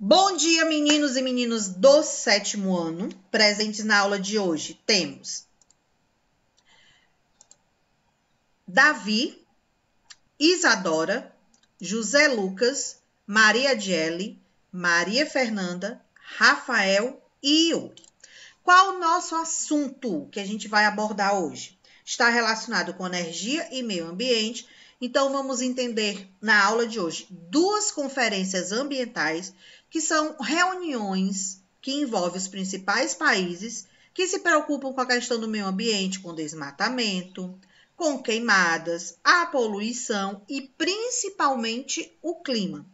Bom dia, meninos e meninas do 7º ano. Presentes na aula de hoje temos Davi, Isadora, José Lucas, Maria Adiele, Maria Fernanda, Rafael e Yuri. Qual o nosso assunto que a gente vai abordar hoje? Está relacionado com energia e meio ambiente. Então, vamos entender na aula de hoje duas conferências ambientais, que são reuniões que envolvem os principais países que se preocupam com a questão do meio ambiente, com desmatamento, com queimadas, a poluição e principalmente o clima,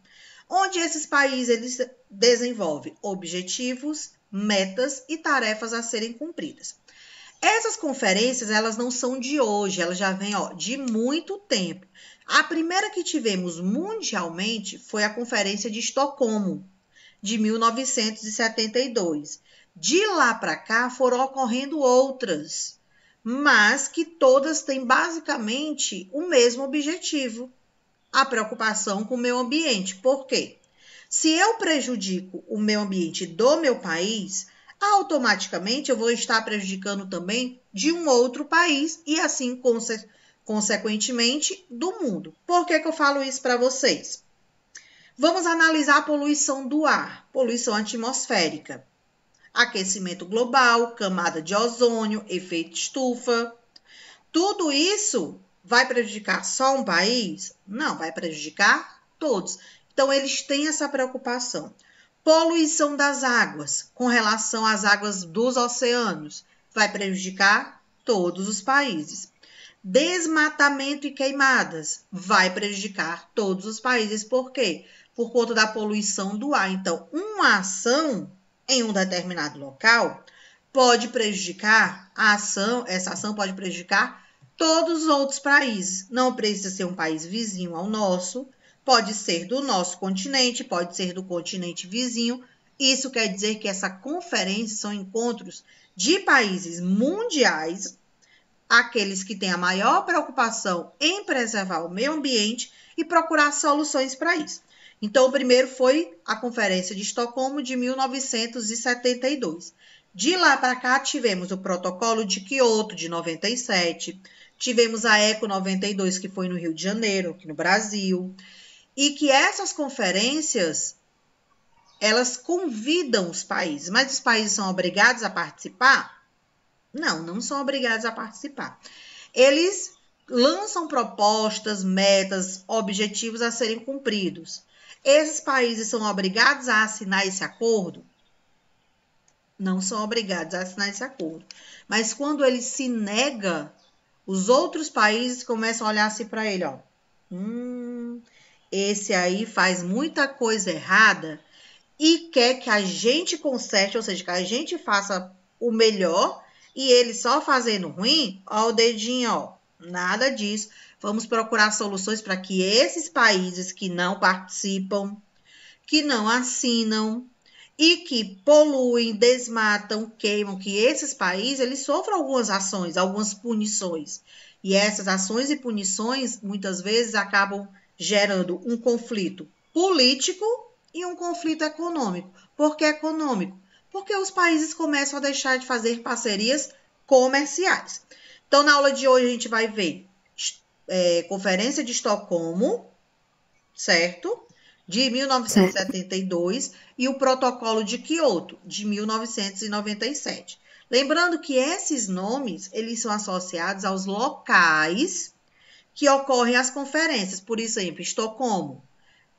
onde esses países eles desenvolvem objetivos, metas e tarefas a serem cumpridas. Essas conferências, elas não são de hoje, elas já vêm de muito tempo. A primeira que tivemos mundialmente foi a Conferência de Estocolmo, de 1972. De lá para cá foram ocorrendo outras, mas que todas têm basicamente o mesmo objetivo, a preocupação com o meio ambiente. Por quê? Se eu prejudico o meio ambiente do meu país, automaticamente eu vou estar prejudicando também de um outro país e assim, consequentemente, do mundo. Por que eu falo isso para vocês? Vamos analisar a poluição do ar, poluição atmosférica, aquecimento global, camada de ozônio, efeito estufa. Tudo isso vai prejudicar só um país? Não, vai prejudicar todos. Então, eles têm essa preocupação. Poluição das águas, com relação às águas dos oceanos, vai prejudicar todos os países. Desmatamento e queimadas, vai prejudicar todos os países. Por quê? Por conta da poluição do ar. Então, uma ação em um determinado local pode prejudicar essa ação pode prejudicar todos os outros países. Não precisa ser um país vizinho ao nosso, pode ser do nosso continente, pode ser do continente vizinho. Isso quer dizer que essa conferência são encontros de países mundiais, aqueles que têm a maior preocupação em preservar o meio ambiente e procurar soluções para isso. Então, o primeiro foi a Conferência de Estocolmo de 1972. De lá para cá, tivemos o Protocolo de Quioto, de 97, tivemos a ECO 92, que foi no Rio de Janeiro, aqui no Brasil, e que essas conferências, elas convidam os países, mas os países são obrigados a participar? Não, não são obrigados a participar. Eles lançam propostas, metas, objetivos a serem cumpridos. Esses países são obrigados a assinar esse acordo? Não são obrigados a assinar esse acordo. Mas quando ele se nega, os outros países começam a olhar assim para ele, esse aí faz muita coisa errada e quer que a gente conserte, ou seja, que a gente faça o melhor e ele só fazendo ruim, o dedinho, nada disso. Vamos procurar soluções para que esses países que não participam, que não assinam e que poluem, desmatam, queimam, que esses países eles sofram algumas ações, algumas punições. E essas ações e punições, muitas vezes, acabam gerando um conflito político e um conflito econômico. Por que econômico? Porque os países começam a deixar de fazer parcerias comerciais. Então, na aula de hoje, a gente vai ver Conferência de Estocolmo, certo? De 1972, e o Protocolo de Quioto, de 1997. Lembrando que esses nomes, eles são associados aos locais que ocorrem as conferências. Por exemplo, Estocolmo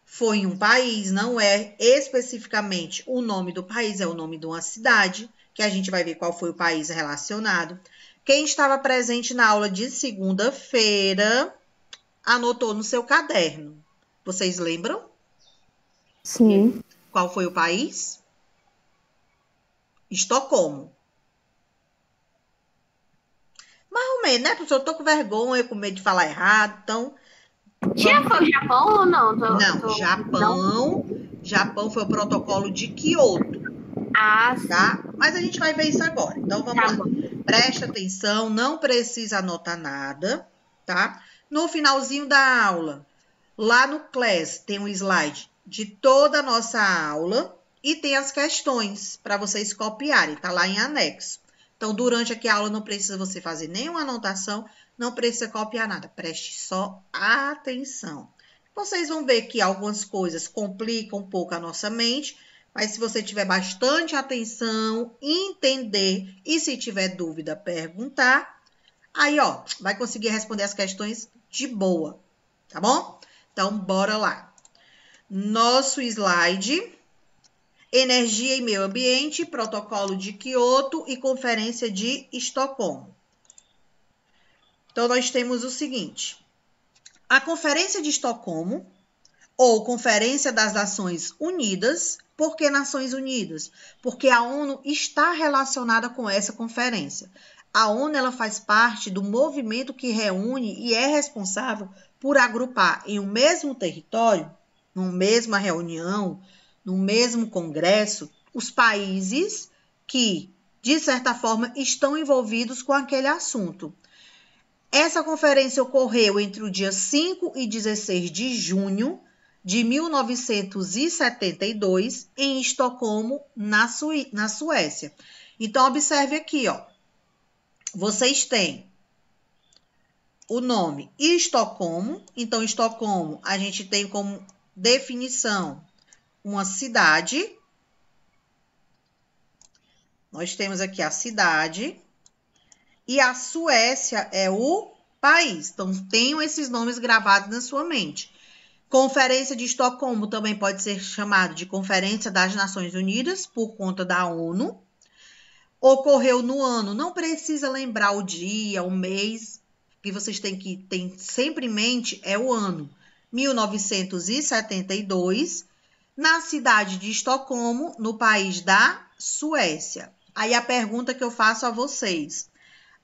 foi em um país, não é especificamente o nome do país, é o nome de uma cidade, que a gente vai ver qual foi o país relacionado. Quem estava presente na aula de segunda-feira anotou no seu caderno. Vocês lembram? Sim. Qual foi o país? Estocolmo. Mais ou menos, né, professor? Eu tô com vergonha, com medo de falar errado, então... Tia, foi o Japão ou não? Japão foi o Protocolo de Quioto. Sim. Tá? Mas a gente vai ver isso agora. Então, vamos lá. Preste atenção, não precisa anotar nada, tá? No finalzinho da aula, lá no Class, tem um slide de toda a nossa aula, e tem as questões para vocês copiarem, tá lá em anexo. Então, durante aqui a aula não precisa você fazer nenhuma anotação, não precisa copiar nada, preste só atenção. Vocês vão ver que algumas coisas complicam um pouco a nossa mente, mas se você tiver bastante atenção, entender e se tiver dúvida, perguntar, aí, ó, vai conseguir responder as questões de boa, tá bom? Então, bora lá. Nosso slide, energia e meio ambiente, protocolo de Kyoto e conferência de Estocolmo. Então, nós temos o seguinte, a conferência de Estocolmo, ou Conferência das Nações Unidas. Por que Nações Unidas? Porque a ONU está relacionada com essa conferência. A ONU ela faz parte do movimento que reúne e é responsável por agrupar em um mesmo território, numa mesma reunião, no mesmo congresso, os países que, de certa forma, estão envolvidos com aquele assunto. Essa conferência ocorreu entre o dia 5 e 16 de junho de 1972, em Estocolmo, na Suécia. Então, observe aqui, ó. Vocês têm o nome Estocolmo. Então, Estocolmo, a gente tem como definição uma cidade. Nós temos aqui a cidade. E a Suécia é o país. Então, tenham esses nomes gravados na sua mente. Conferência de Estocolmo também pode ser chamado de Conferência das Nações Unidas, por conta da ONU. Ocorreu no ano, não precisa lembrar o dia, o mês, que vocês têm que ter sempre em mente é o ano, 1972, na cidade de Estocolmo, no país da Suécia. Aí a pergunta que eu faço a vocês,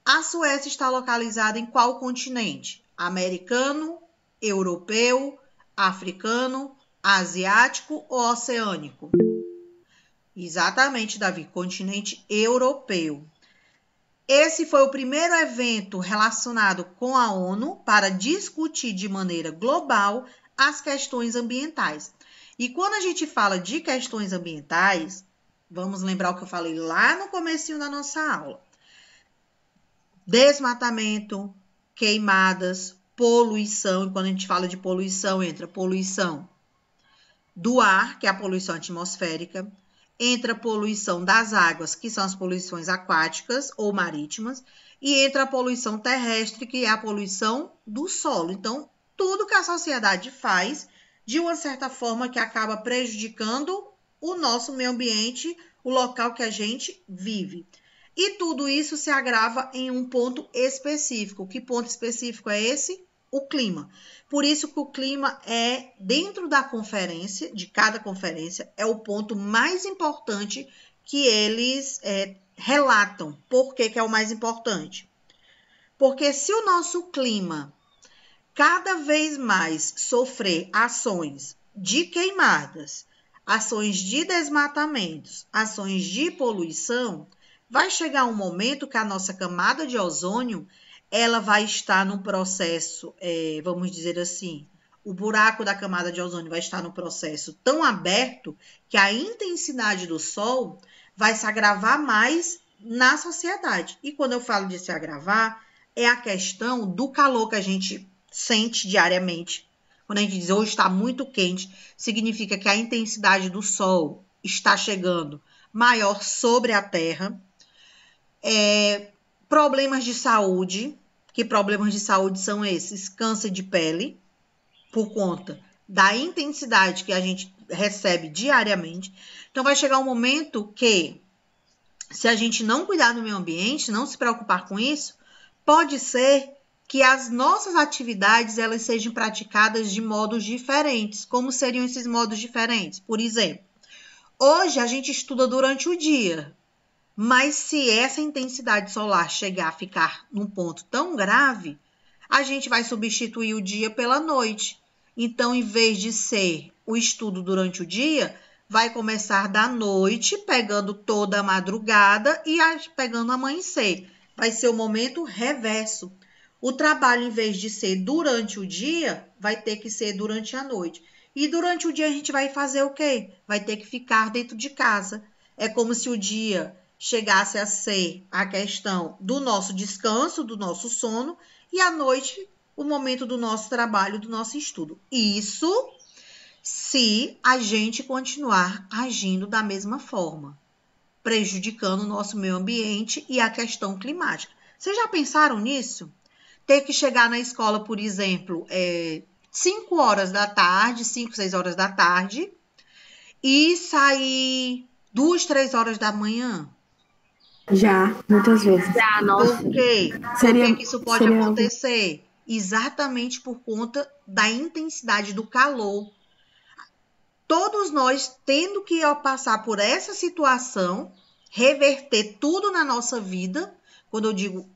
a Suécia está localizada em qual continente? Americano, europeu, africano, asiático ou oceânico? Exatamente, Davi, continente europeu. Esse foi o primeiro evento relacionado com a ONU para discutir de maneira global as questões ambientais. E quando a gente fala de questões ambientais, vamos lembrar o que eu falei lá no comecinho da nossa aula. Desmatamento, queimadas, poluição, e quando a gente fala de poluição, entra poluição do ar, que é a poluição atmosférica, entra a poluição das águas, que são as poluições aquáticas ou marítimas, e entra a poluição terrestre, que é a poluição do solo. Então, tudo que a sociedade faz, de uma certa forma, que acaba prejudicando o nosso meio ambiente, o local que a gente vive. E tudo isso se agrava em um ponto específico. Que ponto específico é esse? O clima. Por isso que o clima é, dentro da conferência, de cada conferência, é o ponto mais importante que eles relatam. Por que é o mais importante? Porque se o nosso clima cada vez mais sofrer ações de queimadas, ações de desmatamentos, ações de poluição, vai chegar um momento que a nossa camada de ozônio ela vai estar num processo, vamos dizer assim, o buraco da camada de ozônio vai estar num processo tão aberto que a intensidade do sol vai se agravar mais na sociedade. E quando eu falo de se agravar, é a questão do calor que a gente sente diariamente. Quando a gente diz hoje está muito quente, significa que a intensidade do sol está chegando maior sobre a Terra. Problemas de saúde, que problemas de saúde são esses? Câncer de pele, por conta da intensidade que a gente recebe diariamente. Então, vai chegar um momento que, se a gente não cuidar do meio ambiente, não se preocupar com isso, pode ser que as nossas atividades elas sejam praticadas de modos diferentes. Como seriam esses modos diferentes? Por exemplo, hoje a gente estuda durante o dia, mas se essa intensidade solar chegar a ficar num ponto tão grave, a gente vai substituir o dia pela noite. Então, em vez de ser o estudo durante o dia, vai começar da noite, pegando toda a madrugada e pegando amanhecer. Vai ser o momento reverso. O trabalho, em vez de ser durante o dia, vai ter que ser durante a noite. E durante o dia a gente vai fazer o quê? Vai ter que ficar dentro de casa. É como se o dia chegasse a ser a questão do nosso descanso, do nosso sono, e à noite o momento do nosso trabalho, do nosso estudo. Isso se a gente continuar agindo da mesma forma, prejudicando o nosso meio ambiente e a questão climática. Vocês já pensaram nisso? Ter que chegar na escola, por exemplo, 5 horas da tarde, 5, 6 horas da tarde, e sair 2, 3 horas da manhã? Já, muitas vezes. Já, nossa. Por quê? Por que isso pode acontecer? Exatamente por conta da intensidade do calor. Todos nós tendo que passar por essa situação, reverter tudo na nossa vida. Quando eu digo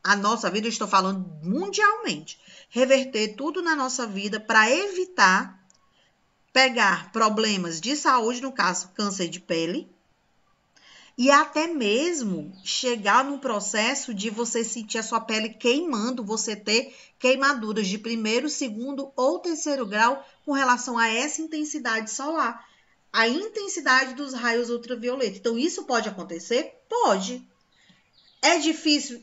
a nossa vida, eu estou falando mundialmente. Reverter tudo na nossa vida para evitar pegar problemas de saúde, no caso, câncer de pele, e até mesmo chegar no processo de você sentir a sua pele queimando, você ter queimaduras de primeiro, segundo ou terceiro grau com relação a essa intensidade solar, a intensidade dos raios ultravioleta. Então, isso pode acontecer? Pode. É difícil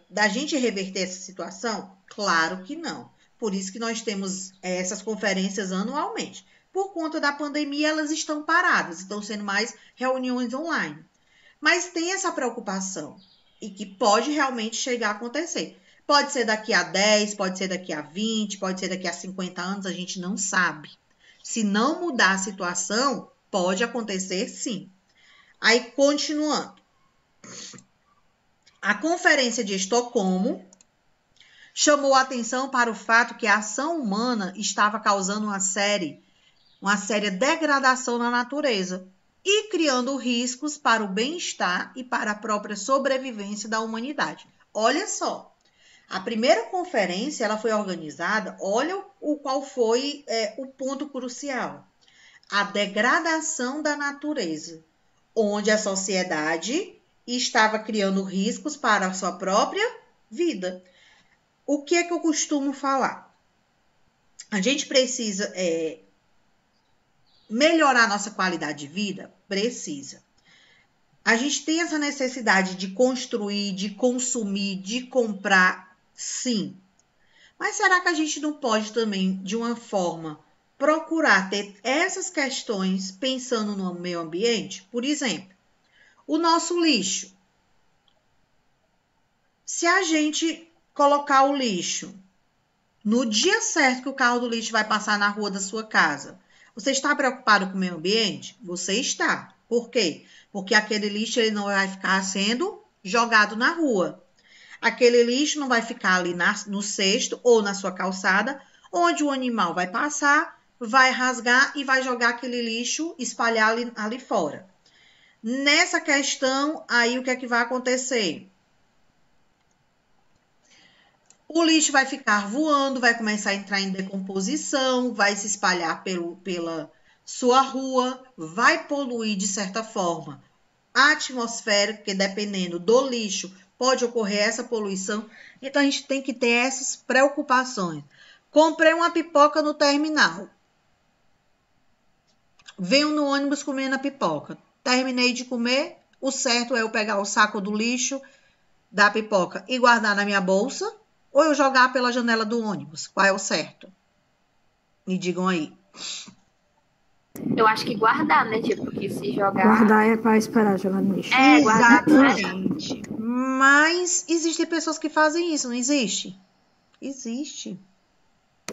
da gente reverter essa situação? Claro que não. Por isso que nós temos essas conferências anualmente. Por conta da pandemia, elas estão paradas, estão sendo mais reuniões online. Mas tem essa preocupação e que pode realmente chegar a acontecer. Pode ser daqui a 10, pode ser daqui a 20, pode ser daqui a 50 anos, a gente não sabe. Se não mudar a situação, pode acontecer sim. Aí, continuando. A Conferência de Estocolmo chamou a atenção para o fato que a ação humana estava causando uma séria degradação na natureza e criando riscos para o bem-estar e para a própria sobrevivência da humanidade. Olha só, a primeira conferência ela foi organizada, olha qual foi o ponto crucial, a degradação da natureza, onde a sociedade estava criando riscos para a sua própria vida. O que é que eu costumo falar? A gente precisa melhorar nossa qualidade de vida? Precisa. A gente tem essa necessidade de construir, de consumir, de comprar? Sim. Mas será que a gente não pode também, de uma forma, procurar ter essas questões pensando no meio ambiente? Por exemplo, o nosso lixo. Se a gente colocar o lixo no dia certo que o carro do lixo vai passar na rua da sua casa, você está preocupado com o meio ambiente? Você está. Por quê? Porque aquele lixo ele não vai ficar sendo jogado na rua. Aquele lixo não vai ficar ali no cesto ou na sua calçada, onde o animal vai passar, vai rasgar e vai jogar aquele lixo, espalhar ali fora. Nessa questão, aí o que é que vai acontecer? O lixo vai ficar voando, vai começar a entrar em decomposição, vai se espalhar pela sua rua, vai poluir de certa forma a atmosfera, porque dependendo do lixo pode ocorrer essa poluição. Então a gente tem que ter essas preocupações. Comprei uma pipoca no terminal. Venho no ônibus comendo a pipoca. Terminei de comer, o certo é eu pegar o saco do lixo da pipoca e guardar na minha bolsa, ou eu jogar pela janela do ônibus? Qual é o certo? Me digam aí. Eu acho que guardar, né? Tipo, porque se jogar... Guardar é para esperar jogar no lixo. Exatamente. Mas existem pessoas que fazem isso, não existe? Existe.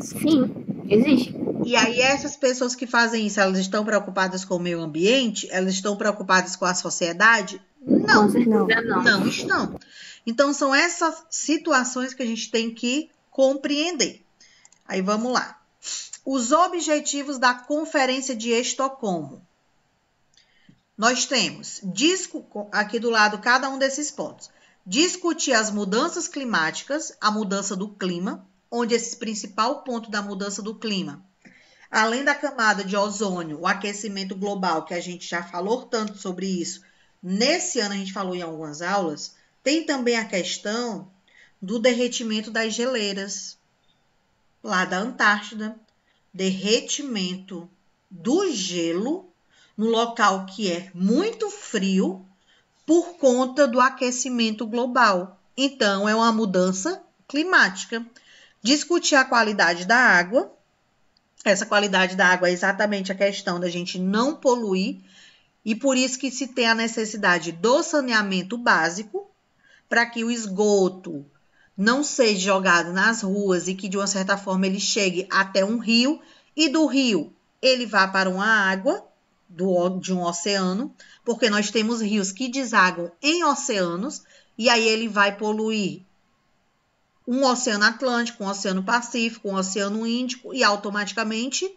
Sim, existe. E aí essas pessoas que fazem isso, elas estão preocupadas com o meio ambiente? Elas estão preocupadas com a sociedade? Não. Com certeza não. Não estão. Então, são essas situações que a gente tem que compreender. Aí, vamos lá. Os objetivos da Conferência de Estocolmo. Nós temos, aqui do lado, cada um desses pontos. Discutir as mudanças climáticas, a mudança do clima, onde esse principal ponto da mudança do clima, além da camada de ozônio, o aquecimento global, que a gente já falou tanto sobre isso, nesse ano a gente falou em algumas aulas, tem também a questão do derretimento das geleiras, lá da Antártida, derretimento do gelo no local que é muito frio por conta do aquecimento global. Então, é uma mudança climática. Discutir a qualidade da água. Essa qualidade da água é exatamente a questão da gente não poluir, e por isso que se tem a necessidade do saneamento básico, para que o esgoto não seja jogado nas ruas e que, de uma certa forma, ele chegue até um rio, e do rio ele vá para uma água de um oceano, porque nós temos rios que desaguam em oceanos, e aí ele vai poluir um oceano Atlântico, um oceano Pacífico, um oceano Índico, e automaticamente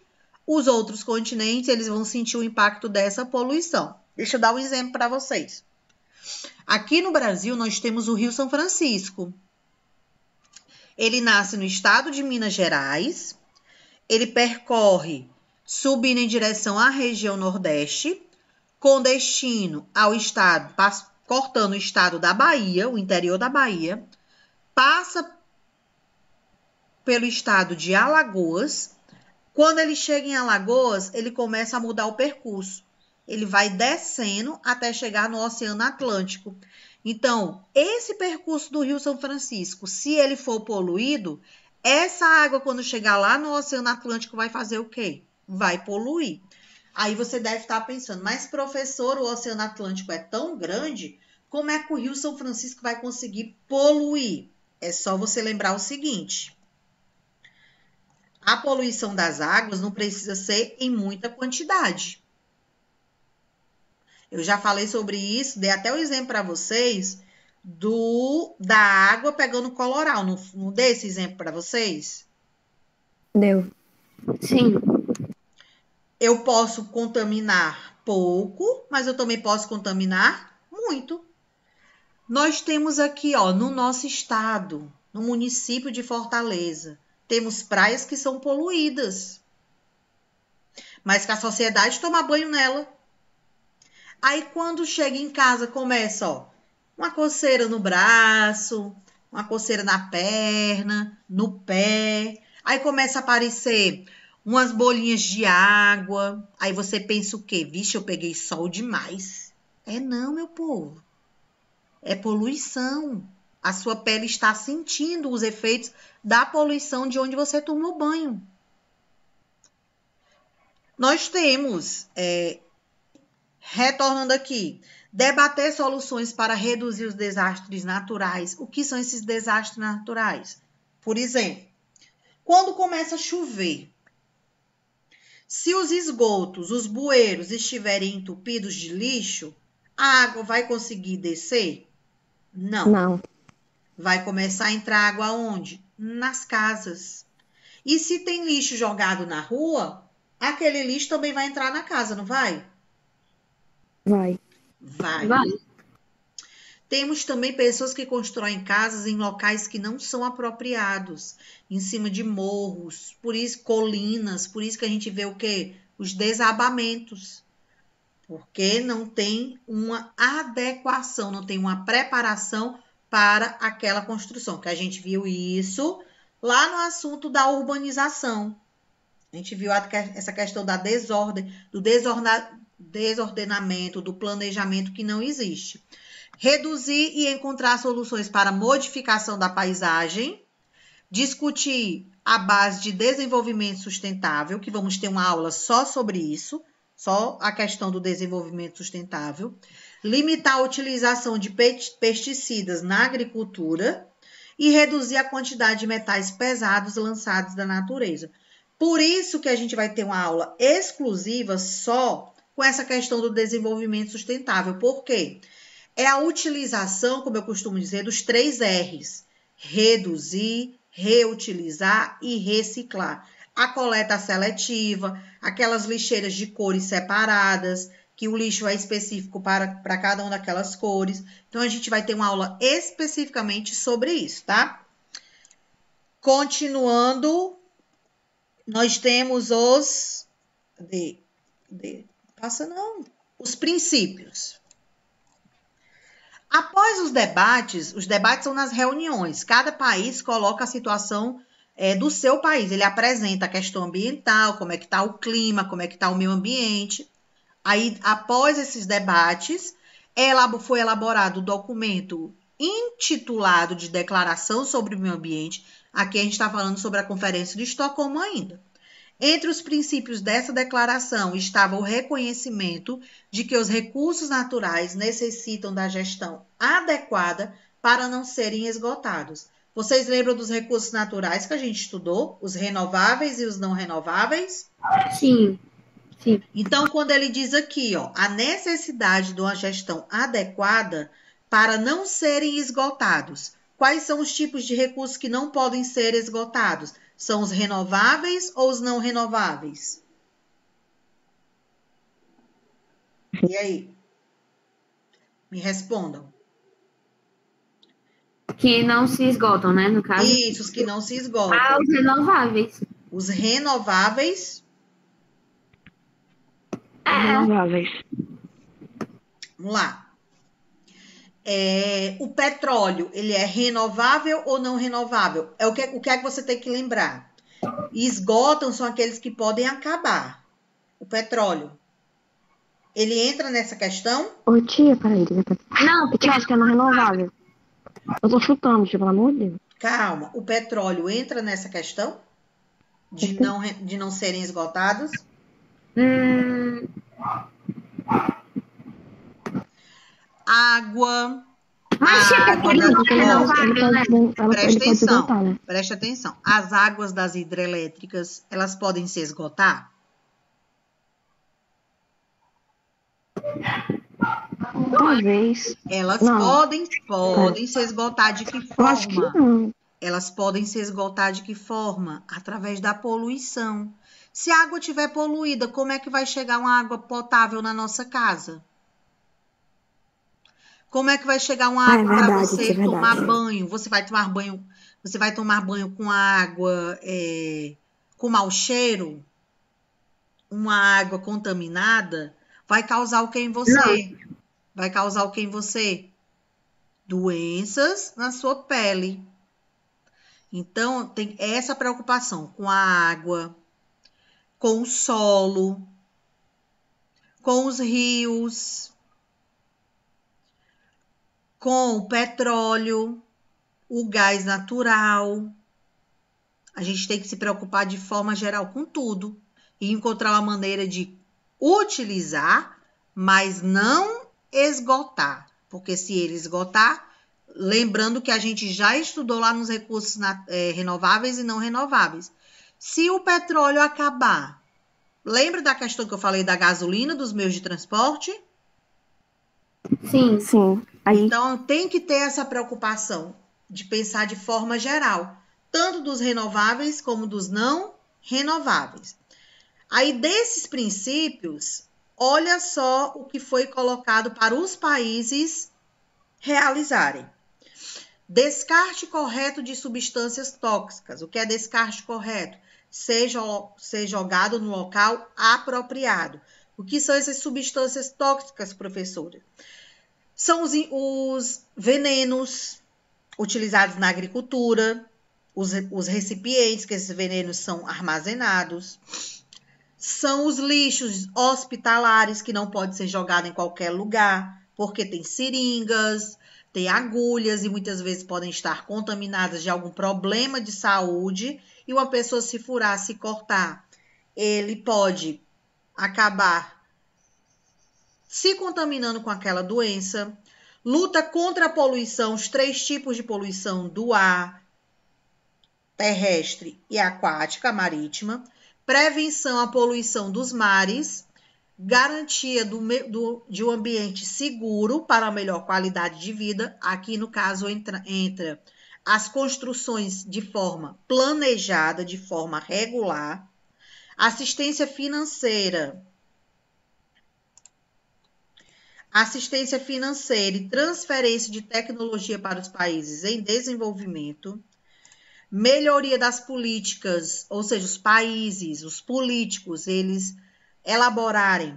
os outros continentes eles vão sentir o impacto dessa poluição. Deixa eu dar um exemplo para vocês. Aqui no Brasil nós temos o Rio São Francisco. Ele nasce no estado de Minas Gerais, ele percorre subindo em direção à região Nordeste, com destino ao estado, cortando o estado da Bahia, o interior da Bahia, passa pelo estado de Alagoas. Quando ele chega em Alagoas, ele começa a mudar o percurso. Ele vai descendo até chegar no Oceano Atlântico. Então, esse percurso do Rio São Francisco, se ele for poluído, essa água, quando chegar lá no Oceano Atlântico, vai fazer o quê? Vai poluir. Aí você deve estar pensando, mas professor, o Oceano Atlântico é tão grande, como é que o Rio São Francisco vai conseguir poluir? É só você lembrar o seguinte: a poluição das águas não precisa ser em muita quantidade. Eu já falei sobre isso, dei até o exemplo para vocês da água pegando coloral. Não dei esse exemplo para vocês? Deu. Sim. Eu posso contaminar pouco, mas eu também posso contaminar muito. Nós temos aqui, ó, no nosso estado, no município de Fortaleza, temos praias que são poluídas, mas que a sociedade toma banho nela. Aí, quando chega em casa, começa, ó, uma coceira no braço, uma coceira na perna, no pé. Aí começa a aparecer umas bolinhas de água. Aí você pensa o quê? Vixe, eu peguei sol demais. É não, meu povo. É poluição. A sua pele está sentindo os efeitos da poluição de onde você tomou banho. Nós temos, retornando aqui, debater soluções para reduzir os desastres naturais. O que são esses desastres naturais? Por exemplo, quando começa a chover, se os esgotos, os bueiros estiverem entupidos de lixo, a água vai conseguir descer? Não. Vai começar a entrar água onde? Nas casas. E se tem lixo jogado na rua, aquele lixo também vai entrar na casa, não vai? Vai. Temos também pessoas que constroem casas em locais que não são apropriados, em cima de morros, por isso colinas, por isso que a gente vê o quê? Os desabamentos. Porque não tem uma adequação, não tem uma preparação para aquela construção, que a gente viu isso lá no assunto da urbanização. A gente viu essa questão da desordem, do desordenamento, do planejamento que não existe. Reduzir e encontrar soluções para modificação da paisagem, discutir a base de desenvolvimento sustentável, que vamos ter uma aula só sobre isso, só a questão do desenvolvimento sustentável, limitar a utilização de pesticidas na agricultura e reduzir a quantidade de metais pesados lançados da natureza. Por isso que a gente vai ter uma aula exclusiva só com essa questão do desenvolvimento sustentável. Por quê? É a utilização, como eu costumo dizer, dos 3 R's: reduzir, reutilizar e reciclar. A coleta seletiva, aquelas lixeiras de cores separadas, que o lixo é específico para cada uma daquelas cores. Então, a gente vai ter uma aula especificamente sobre isso, tá? Continuando, nós temos os princípios. Após os debates são nas reuniões. Cada país coloca a situação do seu país. Ele apresenta a questão ambiental, como é que está o clima, como é que está o meio ambiente. Aí, após esses debates, foi elaborado o documento intitulado de Declaração sobre o Meio Ambiente. Aqui a gente está falando sobre a Conferência de Estocolmo ainda. Entre os princípios dessa declaração estava o reconhecimento de que os recursos naturais necessitam da gestão adequada para não serem esgotados. Vocês lembram dos recursos naturais que a gente estudou? Os renováveis e os não renováveis? Sim, sim. Então, quando ele diz aqui, ó, a necessidade de uma gestão adequada para não serem esgotados. Quais são os tipos de recursos que não podem ser esgotados? São os renováveis ou os não renováveis? E aí? Me respondam. Que não se esgotam, né, no caso? Isso, os que não se esgotam. Os renováveis. Os renováveis. Renováveis. Vamos lá. O petróleo, ele é renovável ou não renovável? O que é que você tem que lembrar? Esgotam são aqueles que podem acabar. O petróleo. Ele entra nessa questão? Ô, tia, peraí. Não, Tia, acho que é não renovável. Eu tô chutando, tia, pelo amor de Deus. Calma. O petróleo entra nessa questão? De não serem esgotados? Água. Mas água das é renovável, né? Presta Ele pode atenção. esgotar, né? Presta atenção. As águas das hidrelétricas, elas podem se esgotar? Talvez. Elas Não. podem se esgotar de que Eu acho que forma? não. Elas podem se esgotar de que forma? Através da poluição. Se a água estiver poluída, como é que vai chegar uma água potável na nossa casa? Como é que vai chegar uma água para verdade, você isso é tomar verdade. banho? Você vai tomar banho com água com mau cheiro? Uma água contaminada? Vai causar o que em você? Vai causar o que em você? Doenças na sua pele. Então, tem essa preocupação com a água, com o solo, com os rios, com o petróleo, o gás natural. A gente tem que se preocupar de forma geral com tudo e encontrar uma maneira de utilizar, mas não esgotar. Porque se ele esgotar, lembrando que a gente já estudou lá nos recursos renováveis e não renováveis. Se o petróleo acabar, lembra da questão que eu falei da gasolina, dos meios de transporte? Sim. Sim. Aí, Então, tem que ter essa preocupação de pensar de forma geral, tanto dos renováveis como dos não renováveis. Aí, desses princípios, olha só o que foi colocado para os países realizarem. Descarte correto de substâncias tóxicas. O que é descarte correto? Ser jogado no local apropriado. O que são essas substâncias tóxicas, professora? São os venenos utilizados na agricultura, os recipientes que esses venenos são armazenados. São os lixos hospitalares que não pode ser jogado em qualquer lugar, porque tem seringas, tem agulhas e muitas vezes podem estar contaminadas de algum problema de saúde e uma pessoa se furar, se cortar, ele pode acabar se contaminando com aquela doença. Luta contra a poluição, os 3 tipos de poluição do ar, terrestre e aquática, marítima. Prevenção à poluição dos mares, garantia de um ambiente seguro para a melhor qualidade de vida. Aqui, no caso, entra as construções de forma planejada, de forma regular. Assistência financeira e transferência de tecnologia para os países em desenvolvimento. Melhoria das políticas, ou seja, os países, os políticos, eles elaborarem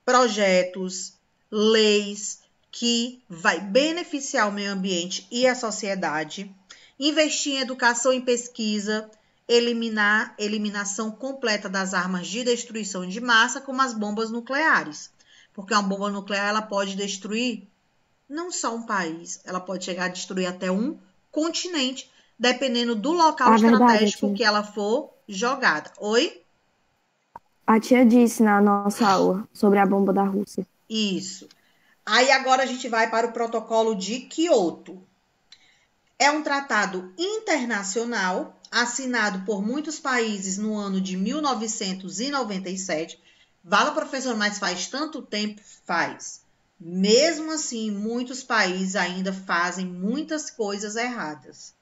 projetos, leis que vai beneficiar o meio ambiente e a sociedade. Investir em educação e pesquisa, eliminação completa das armas de destruição de massa, como as bombas nucleares. Porque uma bomba nuclear ela pode destruir não só um país, ela pode chegar a destruir até um continente, dependendo do local estratégico que ela for jogada. Oi? A tia disse na nossa aula sobre a bomba da Rússia. Isso. Aí agora a gente vai para o protocolo de Kyoto. É um tratado internacional assinado por muitos países no ano de 1997. Fala, professor, mas faz tanto tempo? Faz. Mesmo assim, muitos países ainda fazem muitas coisas erradas.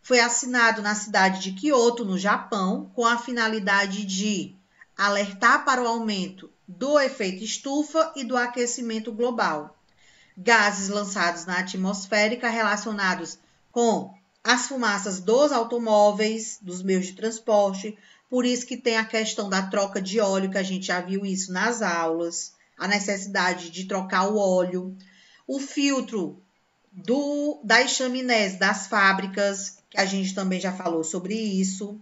Foi assinado na cidade de Kyoto, no Japão, com a finalidade de alertar para o aumento do efeito estufa e do aquecimento global. Gases lançados na atmosfera relacionados com as fumaças dos automóveis, dos meios de transporte. Por isso que tem a questão da troca de óleo, que a gente já viu isso nas aulas, a necessidade de trocar o óleo, o filtro das chaminés das fábricas, que a gente também já falou sobre isso,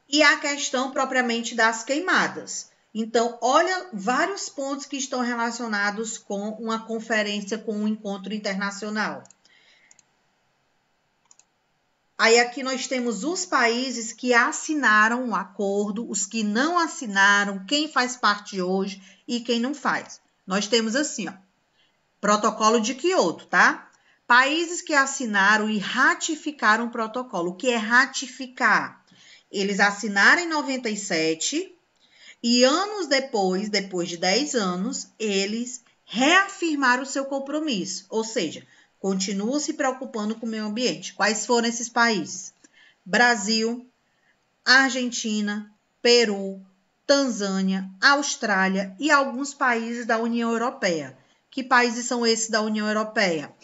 e a questão propriamente das queimadas. Então, olha vários pontos que estão relacionados com uma conferência, com um encontro internacional. Aí aqui nós temos os países que assinaram o acordo, os que não assinaram, quem faz parte hoje e quem não faz. Nós temos assim, ó, protocolo de Kyoto, tá? Países que assinaram e ratificaram o protocolo. O que é ratificar? Eles assinaram em 97 e anos depois de 10 anos, eles reafirmaram o seu compromisso, ou seja, continuam se preocupando com o meio ambiente. Quais foram esses países? Brasil, Argentina, Peru, Tanzânia, Austrália e alguns países da União Europeia. Que países são esses da União Europeia?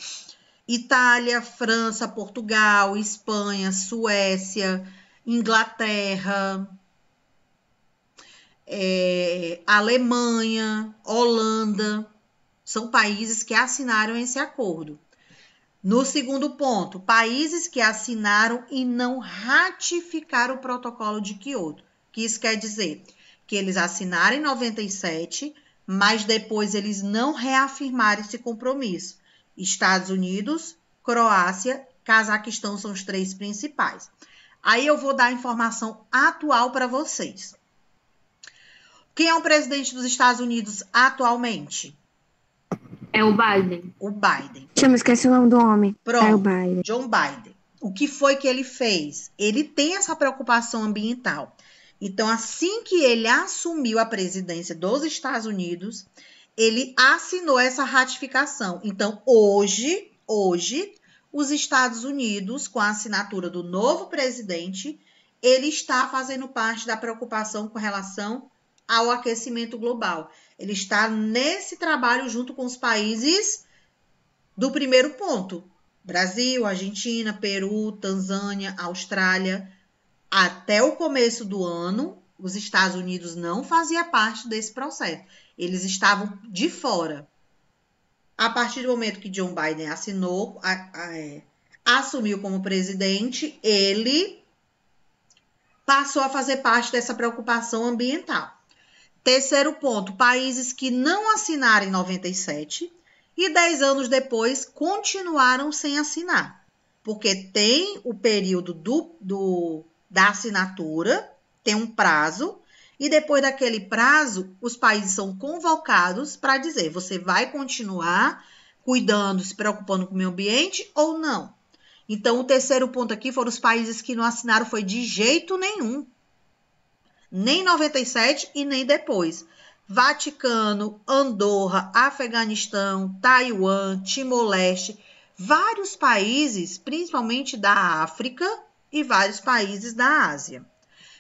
Itália, França, Portugal, Espanha, Suécia, Inglaterra, Alemanha, Holanda. São países que assinaram esse acordo. No segundo ponto, países que assinaram e não ratificaram o protocolo de Kyoto. O que isso quer dizer? Que eles assinaram em 97, mas depois eles não reafirmaram esse compromisso. Estados Unidos, Croácia, Cazaquistão são os 3 principais. Aí eu vou dar a informação atual para vocês. Quem é o presidente dos Estados Unidos atualmente? É o Biden. O Biden. Tinha me esquecido o nome do homem. Pronto, É o Biden. John Biden. O que foi que ele fez? Ele tem essa preocupação ambiental. Então, assim que ele assumiu a presidência dos Estados Unidos, ele assinou essa ratificação. Então, hoje, os Estados Unidos, com a assinatura do novo presidente, ele está fazendo parte da preocupação com relação ao aquecimento global. Ele está nesse trabalho junto com os países do primeiro ponto. Brasil, Argentina, Peru, Tanzânia, Austrália. Até o começo do ano, os Estados Unidos não faziam parte desse processo. Eles estavam de fora. A partir do momento que John Biden assinou, assumiu como presidente, ele passou a fazer parte dessa preocupação ambiental. Terceiro ponto, países que não assinaram em 97 e 10 anos depois continuaram sem assinar. Porque tem o período da assinatura, tem um prazo, e depois daquele prazo, os países são convocados para dizer, você vai continuar cuidando, se preocupando com o meio ambiente ou não? Então, o terceiro ponto aqui foram os países que não assinaram, foi de jeito nenhum. Nem em 97 e nem depois. Vaticano, Andorra, Afeganistão, Taiwan, Timor-Leste, vários países, principalmente da África e vários países da Ásia.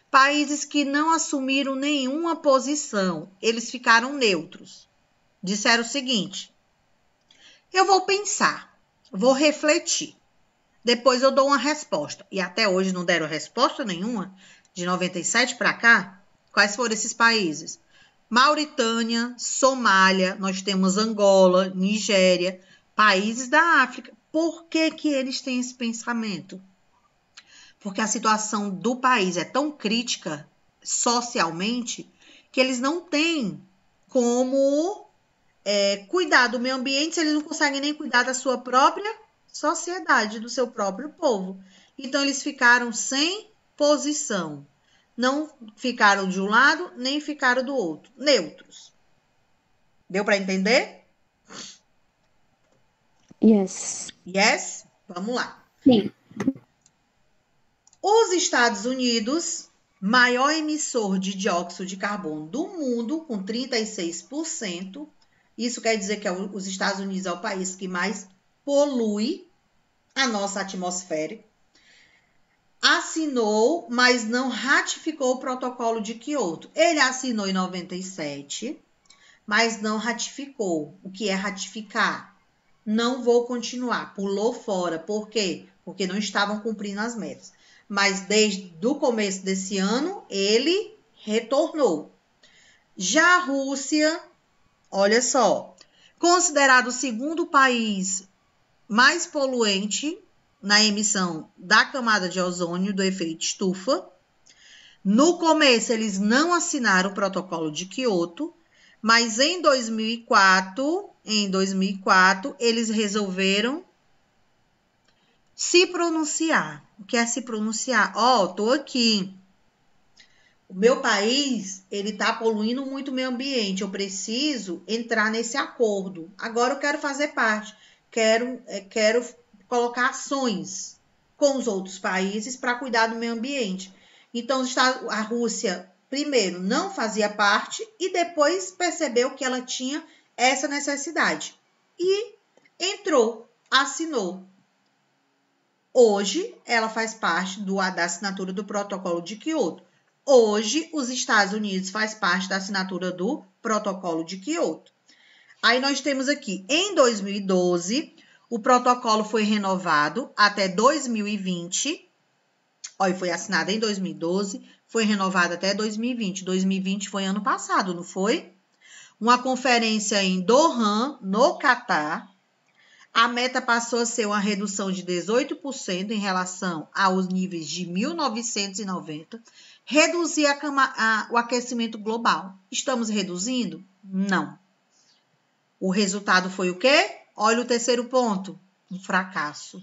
Países que não assumiram nenhuma posição, eles ficaram neutros. Disseram o seguinte, eu vou pensar, vou refletir, depois eu dou uma resposta. E até hoje não deram resposta nenhuma. De 97 para cá, quais foram esses países? Mauritânia, Somália, nós temos Angola, Nigéria, países da África. Por que eles têm esse pensamento? porque a situação do país é tão crítica socialmente que eles não têm como cuidar do meio ambiente se eles não conseguem nem cuidar da sua própria sociedade, do seu próprio povo. Então, eles ficaram sem posição. Não ficaram de um lado, nem ficaram do outro. Neutros. Deu para entender? Yes. Yes? Vamos lá. Sim. Os Estados Unidos, maior emissor de dióxido de carbono do mundo, com 36%. Isso quer dizer que os Estados Unidos é o país que mais polui a nossa atmosfera. Assinou, mas não ratificou o protocolo de Quioto. Ele assinou em 97, mas não ratificou. O que é ratificar? Não vou continuar. Pulou fora. Por quê? Porque não estavam cumprindo as metas. Mas desde o começo desse ano, ele retornou. Já a Rússia, olha só, considerado o segundo país mais poluente na emissão da camada de ozônio do efeito estufa. No começo, eles não assinaram o protocolo de Quioto, mas em 2004, eles resolveram se pronunciar. O que é se pronunciar? Tô aqui. O meu país, ele tá poluindo muito o meio ambiente. Eu preciso entrar nesse acordo. Agora eu quero fazer parte. Quero colocar ações com os outros países para cuidar do meio ambiente. Então, a Rússia, primeiro, não fazia parte e depois percebeu que ela tinha essa necessidade. E entrou, assinou. Hoje, ela faz parte da assinatura do protocolo de Quioto. Hoje, os Estados Unidos faz parte da assinatura do protocolo de Quioto. Aí nós temos aqui, em 2012, o protocolo foi renovado até 2020. Olha, foi assinado em 2012, foi renovado até 2020. 2020 foi ano passado, não foi? Uma conferência em Doha, no Catar. A meta passou a ser uma redução de 18% em relação aos níveis de 1990. Reduzir o aquecimento global. Estamos reduzindo? Não. O resultado foi o quê? Olha o terceiro ponto. Um fracasso.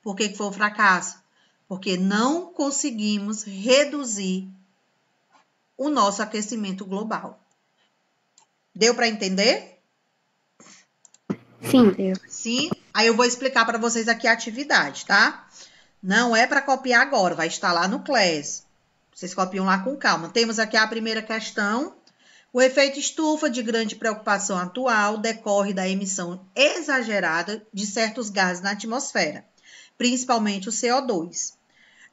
Por que foi um fracasso? Porque não conseguimos reduzir o nosso aquecimento global. Deu para entender? Sim. Sim. Aí eu vou explicar para vocês aqui a atividade, tá? Não é para copiar agora, vai estar lá no Class. Vocês copiam lá com calma. Temos aqui a primeira questão. O efeito estufa, de grande preocupação atual, decorre da emissão exagerada de certos gases na atmosfera, principalmente o CO2.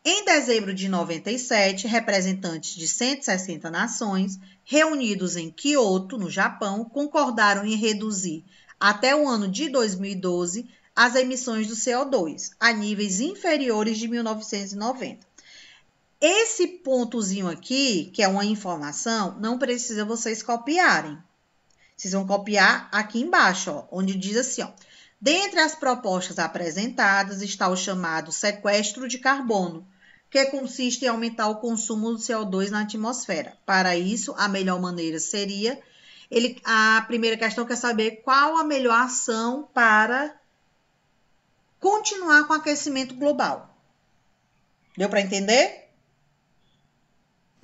Em dezembro de 97, representantes de 160 nações, reunidos em Kyoto, no Japão, concordaram em reduzir, até o ano de 2012, as emissões do CO2 a níveis inferiores de 1990. Esse pontozinho aqui, que é uma informação, não precisa vocês copiarem. Vocês vão copiar aqui embaixo, ó, onde diz assim, ó. Dentre as propostas apresentadas está o chamado sequestro de carbono, que consiste em aumentar o consumo do CO2 na atmosfera. Para isso, a melhor maneira seria... a primeira questão quer saber qual a melhor ação para continuar com o aquecimento global. Deu para entender?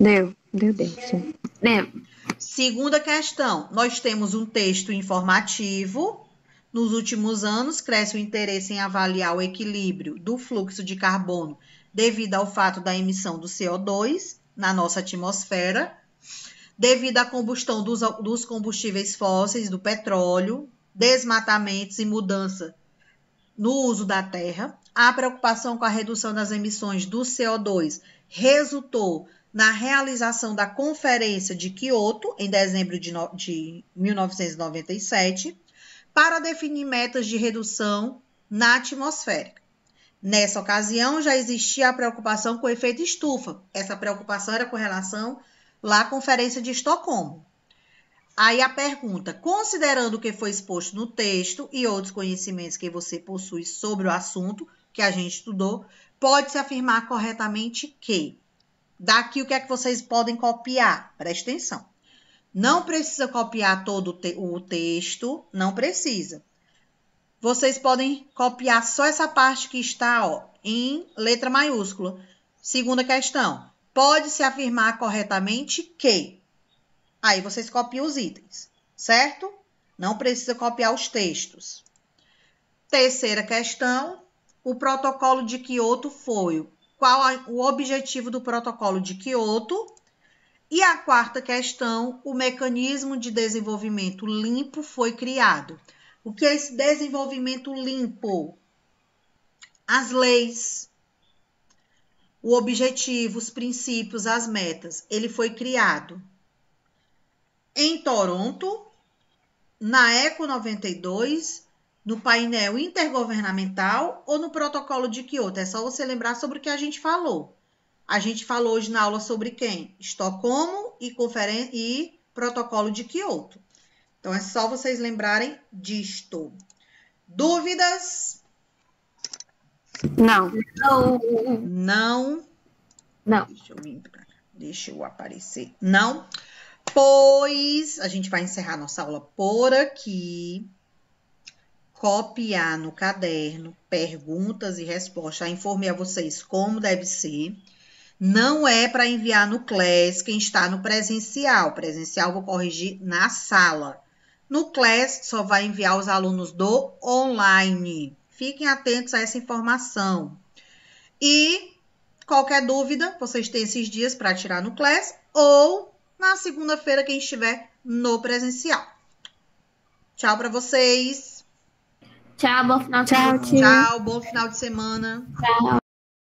Deu, sim. Segunda questão, nós temos um texto informativo. Nos últimos anos, cresce o interesse em avaliar o equilíbrio do fluxo de carbono devido ao fato da emissão do CO2 na nossa atmosfera, devido à combustão dos combustíveis fósseis, do petróleo, desmatamentos e mudança no uso da terra. A preocupação com a redução das emissões do CO2 resultou na realização da Conferência de Quioto, em dezembro de 1997, para definir metas de redução na atmosfera. Nessa ocasião, já existia a preocupação com o efeito estufa. Essa preocupação era com relação à Conferência de Estocolmo. Aí a pergunta, considerando o que foi exposto no texto e outros conhecimentos que você possui sobre o assunto que a gente estudou, Pode-se afirmar corretamente que. Daqui o que é que vocês podem copiar? Preste atenção. Não precisa copiar todo o texto, não precisa. Vocês podem copiar só essa parte que está, ó, em letra maiúscula. Segunda questão. Pode-se afirmar corretamente que. Aí vocês copiam os itens, certo? Não precisa copiar os textos. Terceira questão. O protocolo de Kyoto foi. Qual o objetivo do protocolo de Kyoto? E a quarta questão. O mecanismo de desenvolvimento limpo foi criado. O que é esse desenvolvimento limpo? As leis, o objetivo, os princípios, as metas. Ele foi criado em Toronto, na Eco 92, no painel intergovernamental ou no protocolo de Kyoto. É só você lembrar sobre o que a gente falou. A gente falou hoje na aula sobre quem? Estocolmo e protocolo de Kyoto. Então, é só vocês lembrarem disto. Dúvidas? Não. Não. Não. Deixa eu vir pra cá. Deixa eu aparecer. Não. Pois, a gente vai encerrar nossa aula por aqui. Copiar no caderno perguntas e respostas. Já informei a vocês como deve ser. Não é para enviar no Class quem está no presencial. Presencial vou corrigir na sala. No Class só vai enviar os alunos do online. Fiquem atentos a essa informação. E qualquer dúvida, vocês têm esses dias para tirar no Class ou na segunda-feira quem estiver no presencial. Tchau para vocês. Tchau, bom final de semana. Tchau, tia. Tchau, bom final de semana. Tchau.